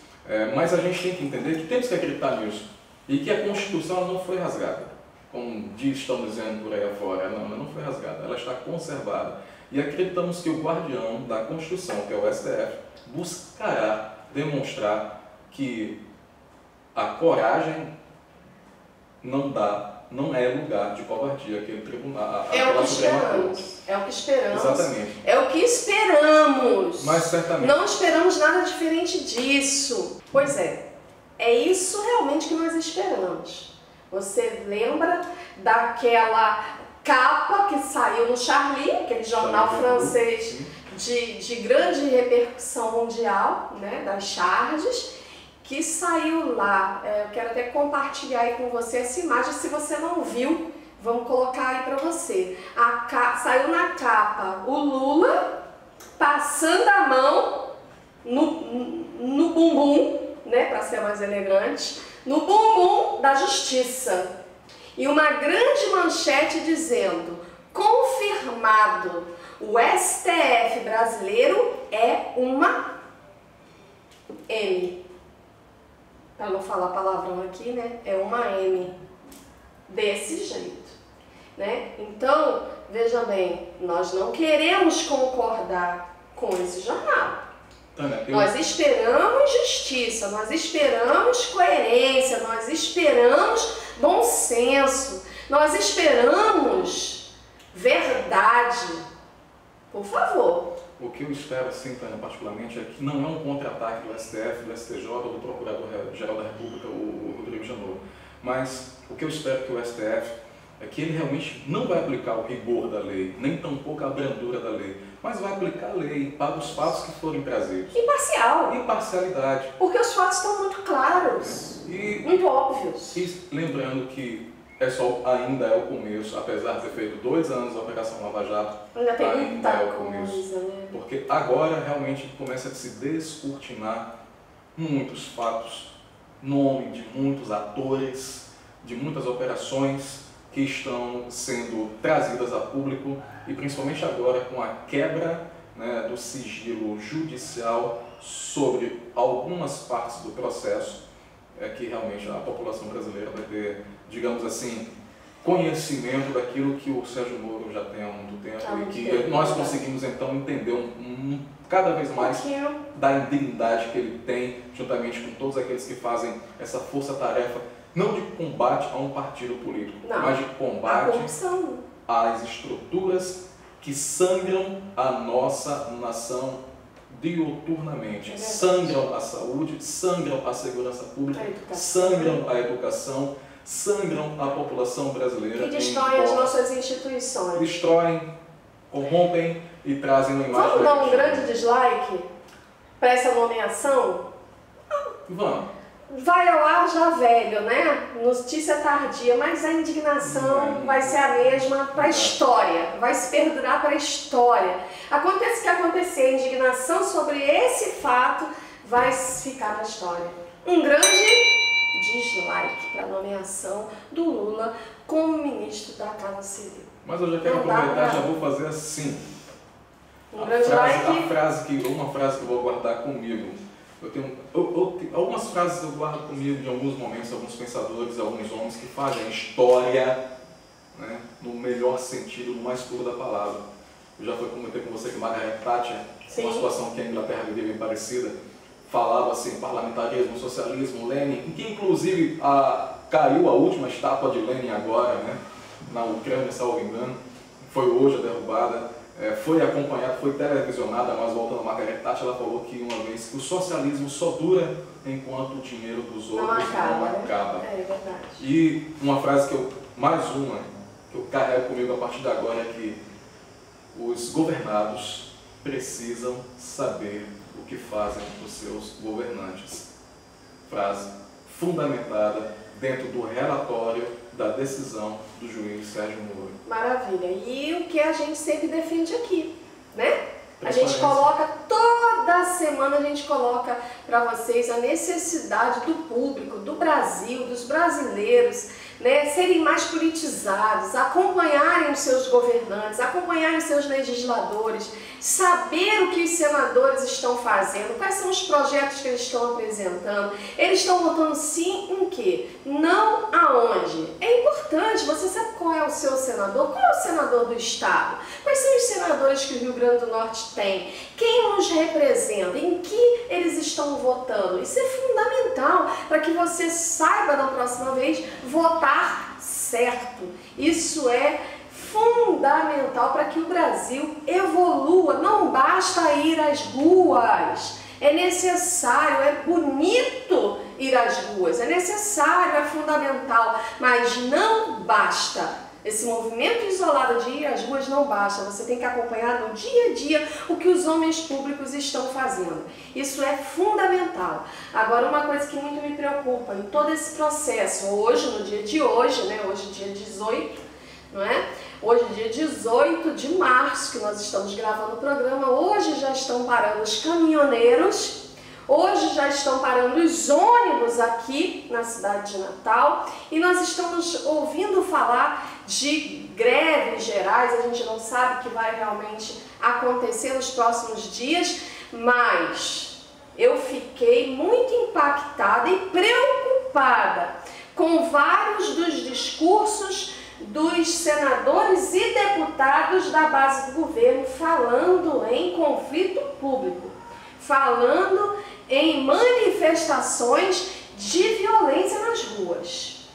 Mas a gente tem que entender que temos que acreditar nisso. E que a Constituição não foi rasgada. Como estão dizendo por aí afora, ela não foi rasgada, ela está conservada. E acreditamos que o guardião da Constituição, que é o STF, buscará demonstrar que a coragem não é lugar de covardia aquele tribunal. É o que esperamos. É o que esperamos. Exatamente. É o que esperamos. Mas certamente. Não esperamos nada diferente disso. Pois é isso realmente que nós esperamos. Você lembra daquela capa que saiu no Charlie, aquele jornal francês de grande repercussão mundial, né, das charges, que saiu lá. Eu quero até compartilhar aí com você essa imagem, se você não viu, vamos colocar aí para você. Saiu na capa o Lula passando a mão no bumbum, né, para ser mais elegante, no bumbum da Justiça. E uma grande manchete dizendo: confirmado, o STF brasileiro é uma M. Para não falar palavrão aqui, né? É uma M. Desse jeito, né? Então, veja bem, nós não queremos concordar com esse jornal. Nós esperamos justiça, nós esperamos coerência, nós esperamos bom senso, nós esperamos verdade. Por favor, o que eu espero, assim, particularmente, é que não é um contra-ataque do STF, do STJ ou do Procurador-Geral da República, o Rodrigo Janot. Mas o que eu espero que o STF é que ele realmente não vai aplicar o rigor da lei, nem tampouco a brandura da lei, mas vai aplicar a lei para os fatos que forem trazidos. Imparcial. Imparcialidade. Porque os fatos estão muito claros, muito óbvios. E lembrando que ainda é o começo, apesar de ter feito 2 anos a Operação Lava Jato, ainda é o começo. Né? Porque agora realmente começa a se descortinar muitos fatos, nome de muitos atores, de muitas operações que estão sendo trazidas a público e principalmente agora com a quebra, né, do sigilo judicial sobre algumas partes do processo, que realmente a população brasileira vai ter, digamos assim, conhecimento daquilo que o Sérgio Moro já tem há muito tempo e que nós conseguimos então entender cada vez mais da indignidade que ele tem, juntamente com todos aqueles que fazem essa força-tarefa, não de combate a um partido político, mas de combate às estruturas que sangram a nossa nação diuturnamente. Sangram a saúde, sangram a segurança pública, sangram a educação, sangram a população brasileira. Que destroem as nossas instituições. Destroem, corrompem e trazem uma imagem. Vamos dar um grande dislike para essa nomeação? Vamos. Vai ao ar já velho, né? Notícia tardia, mas a indignação vai ser a mesma para a história, vai se perdurar para a história. Acontece o que acontecer, a indignação sobre esse fato vai ficar na história. Um grande dislike para a nomeação do Lula como ministro da Casa Civil. Mas eu já quero aproveitar, já vou fazer assim. Uma frase que eu vou guardar comigo. Eu tenho algumas frases eu guardo comigo de alguns momentos, alguns pensadores, alguns homens que fazem história, né, no melhor sentido, no mais puro da palavra. Eu já comentei com você que Margaret Thatcher, uma situação que a Inglaterra vivia bem parecida, falava assim, parlamentarismo, socialismo, Lenin, em que inclusive caiu a última estátua de Lenin agora, né, na Ucrânia, salvo engano, foi hoje a derrubada. Foi acompanhada, foi televisionada, mas voltando a Margaret Thatcher, ela falou que uma vez que o socialismo só dura enquanto o dinheiro dos outros não acaba. É verdade. E uma frase que eu carrego comigo a partir de agora é que os governados precisam saber o que fazem os seus governantes. Frase fundamentada dentro do relatório da decisão do juiz Sérgio Moro. Maravilha. E o que a gente sempre defende aqui, né? A gente coloca, toda semana a gente coloca para vocês a necessidade do público, do Brasil, dos brasileiros, né, serem mais politizados, acompanharem os seus governantes, acompanharem os seus legisladores, saber o que os senadores estão fazendo, quais são os projetos que eles estão apresentando, eles estão votando sim em quê? Não aonde? É importante, você sabe qual é o seu senador? Qual é o senador do estado? Quais são os senadores que o Rio Grande do Norte tem? Quem os representa? Em que eles estão votando? Isso é fundamental para que você saiba da próxima vez votar certo. Isso é fundamental para que o Brasil evolua. Não basta ir às ruas, é necessário, é bonito ir às ruas, é necessário, é fundamental, mas não basta. Esse movimento isolado de ir às ruas não basta, você tem que acompanhar no dia a dia o que os homens públicos estão fazendo. Isso é fundamental. Agora, uma coisa que muito me preocupa em todo esse processo, hoje, no dia de hoje, né, hoje dia 18, não é? Hoje, dia 18 de março, que nós estamos gravando o programa, hoje já estão parando os caminhoneiros, hoje já estão parando os ônibus aqui na cidade de Natal e nós estamos ouvindo falar de greves gerais, a gente não sabe o que vai realmente acontecer nos próximos dias, mas eu fiquei muito impactada e preocupada com vários dos discursos dos senadores e deputados da base do governo falando em conflito público, falando em manifestações de violência nas ruas.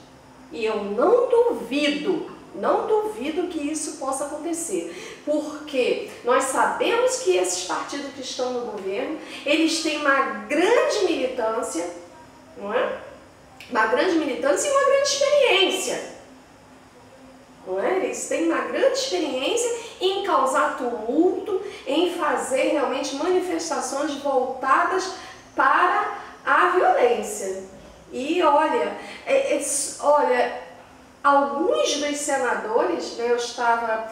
E eu não duvido Não duvido que isso possa acontecer, porque nós sabemos que esses partidos que estão no governo, eles têm uma grande militância, não é? Uma grande militância e uma grande experiência. Não é? Eles têm uma grande experiência em causar tumulto, em fazer realmente manifestações voltadas para a violência. E olha, alguns dos senadores, né, eu estava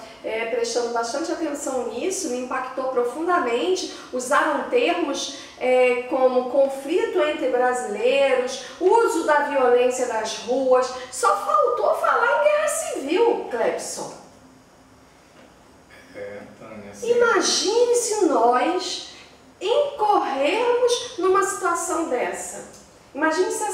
prestando bastante atenção nisso, me impactou profundamente, usaram termos como conflito entre brasileiros, uso da violência nas ruas, só faltou falar em guerra civil, Clebson. Tânia, sim. Imagine se nós incorrermos numa situação dessa. Imagine se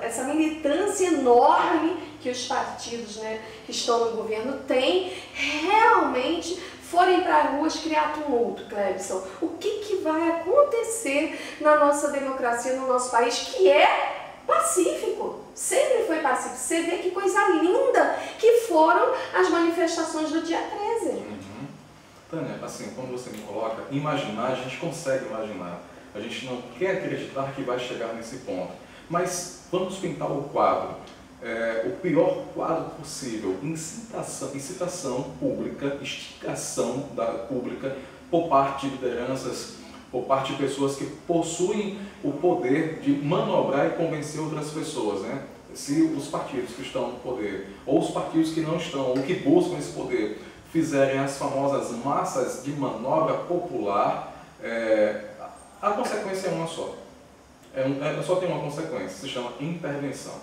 essa militância enorme que os partidos, né, que estão no governo têm, realmente forem para as ruas criar tumulto, Clebson. O que vai acontecer na nossa democracia, no nosso país, que é pacífico? Sempre foi pacífico. Você vê que coisa linda que foram as manifestações do dia 13. Tânia, assim, quando você me coloca, imaginar, a gente consegue imaginar. A gente não quer acreditar que vai chegar nesse ponto. Mas vamos pintar o quadro. O pior quadro possível. Incitação pública, instigação pública por parte de lideranças, por parte de pessoas que possuem o poder de manobrar e convencer outras pessoas, né? Se os partidos que estão no poder, ou os partidos que não estão, ou que buscam esse poder, fizerem as famosas massas de manobra popular, a consequência é uma só. Só tem uma consequência, se chama intervenção.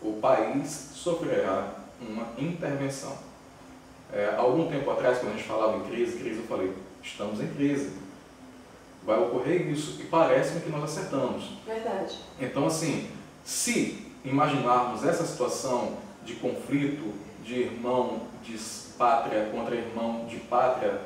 O país sofrerá uma intervenção. Há algum tempo atrás, quando a gente falava em crise, eu falei, estamos em crise. Vai ocorrer isso, e parece-me que nós acertamos. Verdade. Então, assim, se imaginarmos essa situação de conflito, de irmão de pátria contra irmão de pátria,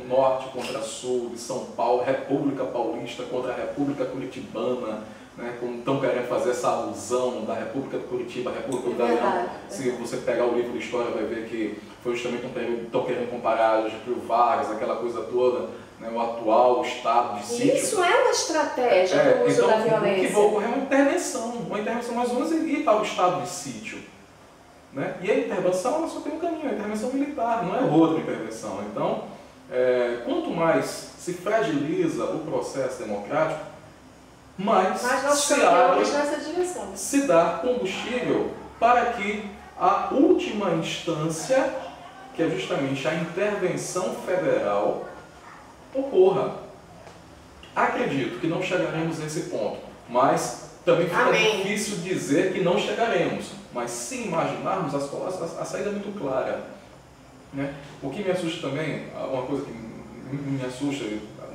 Norte contra Sul, de São Paulo, República Paulista contra a República Curitibana, né, como estão querendo fazer essa alusão da República de Curitiba, República do Galeão. Se você pegar o livro de história, vai ver que foi justamente um período que estão querendo comparar Getúlio Vargas, aquela coisa toda, né, o atual estado de sítio. Isso é uma estratégia do uso da violência. O que vai ocorrer é uma intervenção mais ou menos ir para o estado de sítio. Né? E a intervenção ela só tem um caminho, a intervenção militar, não é outra intervenção. Então, quanto mais se fragiliza o processo democrático, mais se dá combustível para que a última instância, que é justamente a intervenção federal, ocorra. Acredito que não chegaremos nesse ponto, mas também fica difícil dizer que não chegaremos. Mas se imaginarmos, a saída é muito clara. Né? O que me assusta também, uma coisa que me assusta,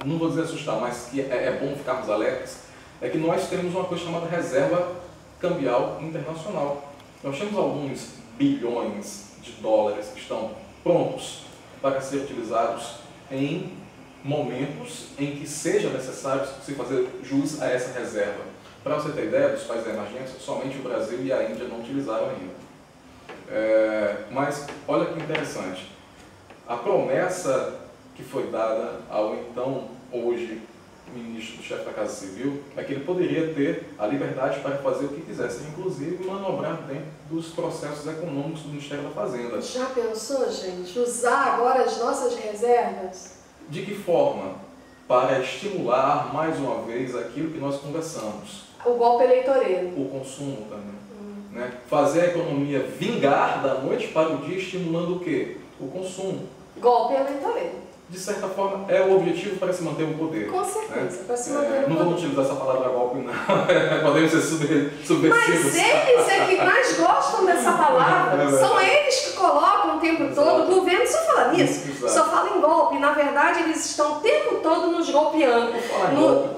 não vou dizer assustar, mas que é bom ficarmos alertas, é que nós temos uma coisa chamada reserva cambial internacional. Nós temos alguns bilhões de dólares que estão prontos para ser utilizados em momentos em que seja necessário se fazer jus a essa reserva. Para você ter ideia, dos países emergentes, somente o Brasil e a Índia não utilizaram ainda. Mas olha que interessante, a promessa que foi dada ao então, hoje, ministro, chefe da Casa Civil, é que ele poderia ter a liberdade para fazer o que quisesse, inclusive manobrar dentro dos processos econômicos do Ministério da Fazenda. Já pensou, gente, usar agora as nossas reservas? De que forma? Para estimular mais uma vez aquilo que nós conversamos. O golpe eleitoreiro. O consumo também. Né? Fazer a economia vingar da noite para o dia, estimulando o quê? O consumo. Golpe eleitoreiro. De certa forma, é o objetivo para se manter o poder. Com certeza, né? para se manter o poder. Não vamos utilizar essa palavra golpe, não. Podemos ser subversivos. Mas eles é que mais gostam dessa palavra. São eles que colocam o tempo todo. O governo só fala nisso, só fala em golpe. Na verdade, eles estão o tempo todo nos golpeando,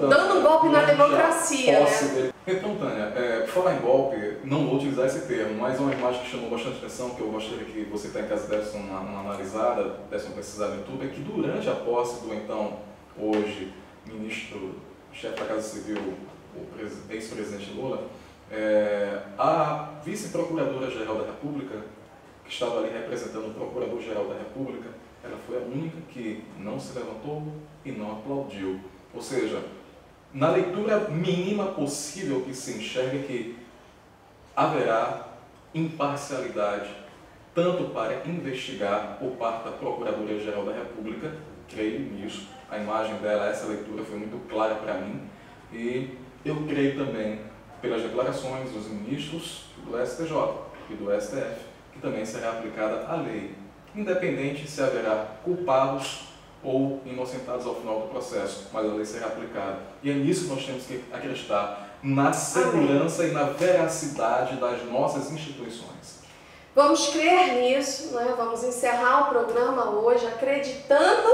dando golpe na democracia. Né? Então, Tânia, por falar em golpe, não vou utilizar esse termo, mas uma imagem que chamou bastante atenção, que eu gostaria que você está em casa desse uma analisada, desse uma pesquisada no YouTube, é que durante a posse do então, hoje, ministro, chefe da Casa Civil, o ex-presidente Lula, a vice-procuradora-geral da República que estava ali representando o Procurador-Geral da República, ela foi a única que não se levantou e não aplaudiu. Ou seja, na leitura mínima possível que se enxerga que haverá imparcialidade, tanto para investigar por parte da Procuradoria-Geral da República, creio nisso, a imagem dela, essa leitura foi muito clara para mim, e eu creio também pelas declarações dos ministros do STJ e do STF, que também será aplicada a lei, independente se haverá culpados ou inocentados ao final do processo, mas a lei será aplicada. E é nisso que nós temos que acreditar, na segurança e na veracidade das nossas instituições. Vamos crer nisso, né? Vamos encerrar o programa hoje acreditando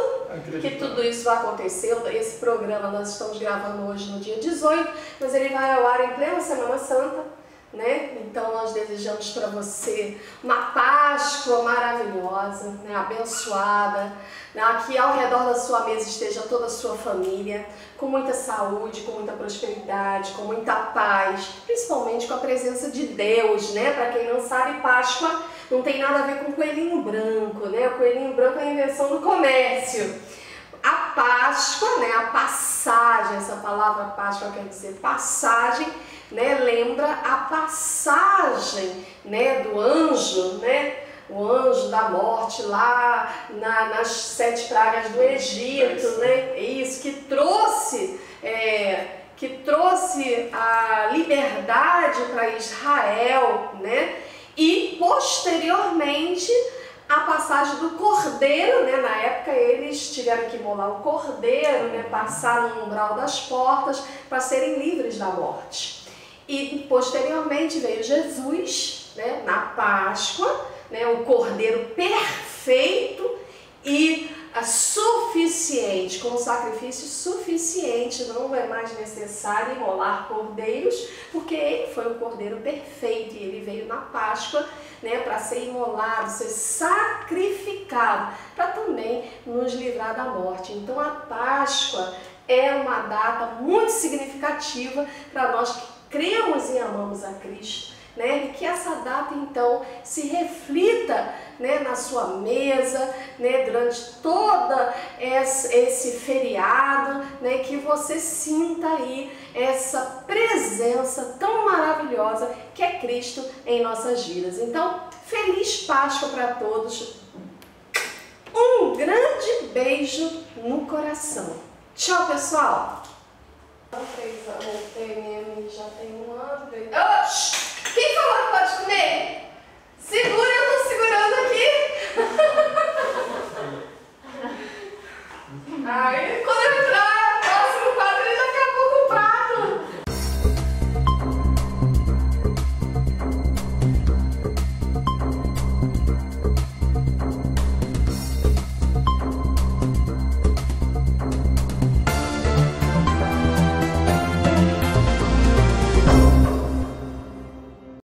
que tudo isso vai acontecer. Esse programa nós estamos gravando hoje no dia 18, mas ele vai ao ar em plena Semana Santa, né? Então nós desejamos para você uma Páscoa maravilhosa, né? Abençoada, né? Que ao redor da sua mesa esteja toda a sua família, com muita saúde, com muita prosperidade, com muita paz, principalmente com a presença de Deus, né? Para quem não sabe, Páscoa não tem nada a ver com coelhinho branco, né? O coelhinho branco é a invenção do comércio. A Páscoa, né? A passagem, essa palavra Páscoa quer dizer passagem, né? Lembra a passagem, né? Do anjo, né? O anjo da morte lá nas 7 pragas do Egito, né? Isso, que trouxe a liberdade para Israel, né? E posteriormente a passagem do cordeiro, né? Na época eles tiveram que imolar o cordeiro, né? Passar no umbral das portas para serem livres da morte. E posteriormente veio Jesus, né? Na Páscoa, né, o cordeiro perfeito e suficiente, com um sacrifício suficiente, não é mais necessário imolar cordeiros, porque ele foi o cordeiro perfeito e ele veio na Páscoa, né, para ser imolado, ser sacrificado, para também nos livrar da morte. Então a Páscoa é uma data muito significativa para nós que cremos e amamos a Cristo, né? E que essa data então se reflita, né, na sua mesa, né, durante toda esse feriado, né, que você sinta aí essa presença tão maravilhosa que é Cristo em nossas vidas. Então, feliz Páscoa para todos, um grande beijo no coração. Tchau, pessoal! 3 anos, o TNM já tem 1 ano, 3 anos. Quem falou que pode comer? Segura, eu tô segurando aqui. Aí, quando eu entrar,